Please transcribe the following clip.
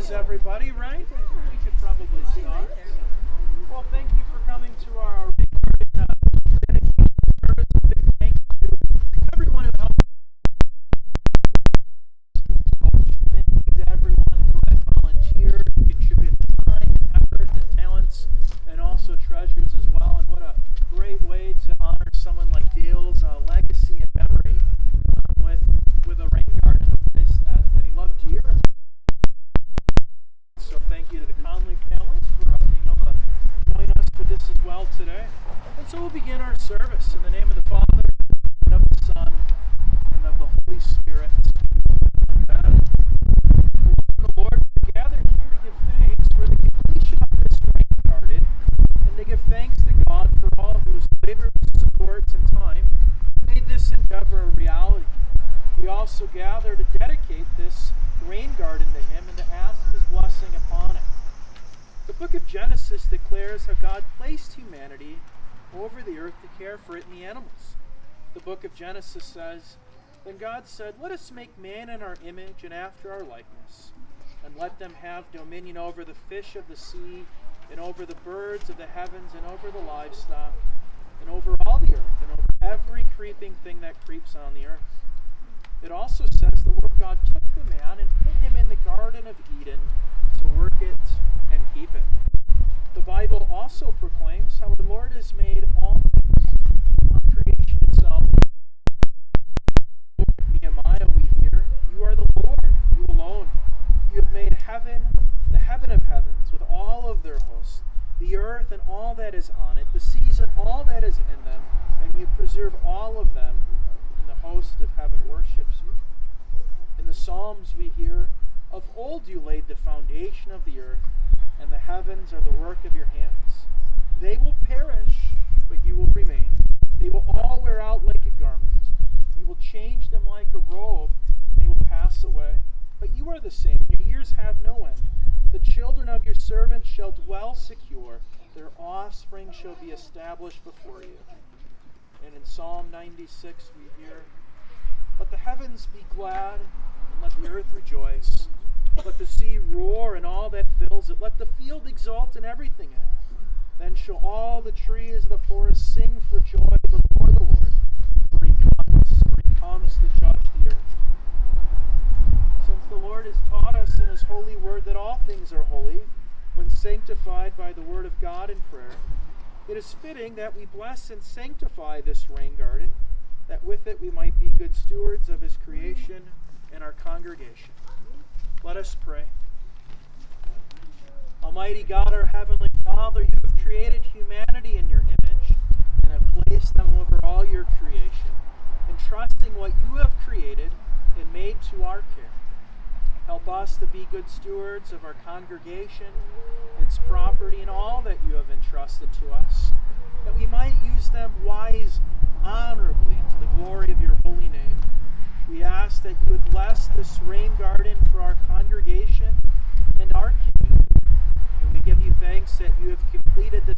is everybody, right? I think we could probably start. Well, thank you for coming to our dedication service. A big thanks to everyone who helped. Thank you to everyone who had volunteered, who contributed time and effort and talents, and also treasures as well. And what a great way to honor someone like Dale's legacy and memory with a rain garden, a place that he loved dear. So thank you to the Conley families for being able to join us for this as well today. And so we'll begin our service in the name of the Father, and of the Son, and of the Holy Spirit. Amen. The Lord gathered here to give thanks for the completion of this rain garden, and to give thanks to God for all whose labor, supports, and time made this endeavor a reality. We also gather to dedicate this rain garden to Him and to ask His blessing upon it. The book of Genesis declares how God placed humanity over the earth to care for it and the animals. The book of Genesis says, "Then God said, let us make man in our image and after our likeness, and let them have dominion over the fish of the sea, and over the birds of the heavens, and over the livestock, and over all the earth, and over every creeping thing that creeps on the earth." It also says the Lord God took the man and put him in the Garden of Eden to work it and keep it. The Bible also proclaims how the Lord has made all things, on creation itself. In Nehemiah we hear, "You are the Lord, you alone. You have made heaven, the heaven of heavens, with all of their hosts, the earth and all that is on it, the seas and all that is in them, and you preserve all of them. The host of heaven worships you." In the Psalms we hear, "Of old you laid the foundation of the earth, and the heavens are the work of your hands. They will perish, but you will remain. They will all wear out like a garment. You will change them like a robe, and they will pass away. But you are the same, and your years have no end. The children of your servants shall dwell secure. Their offspring shall be established before you." And in Psalm 96 we hear, "Let the heavens be glad, and let the earth rejoice. Let the sea roar and all that fills it. Let the field exult and everything in it. Then shall all the trees of the forest sing for joy before the Lord, for he comes to judge the earth." Since the Lord has taught us in His holy word that all things are holy, when sanctified by the word of God in prayer, it is fitting that we bless and sanctify this rain garden, that with it we might be good stewards of His creation and our congregation. Let us pray. Almighty God, our Heavenly Father, you have created humanity in your image and have placed them over all your creation, entrusting what you have created and made to our care. Help us to be good stewards of our congregation, its property, and all that you have entrusted to us, that we might use them honorably to the glory of your holy name. We ask that you would bless this rain garden for our congregation and our community. And we give you thanks that you have completed this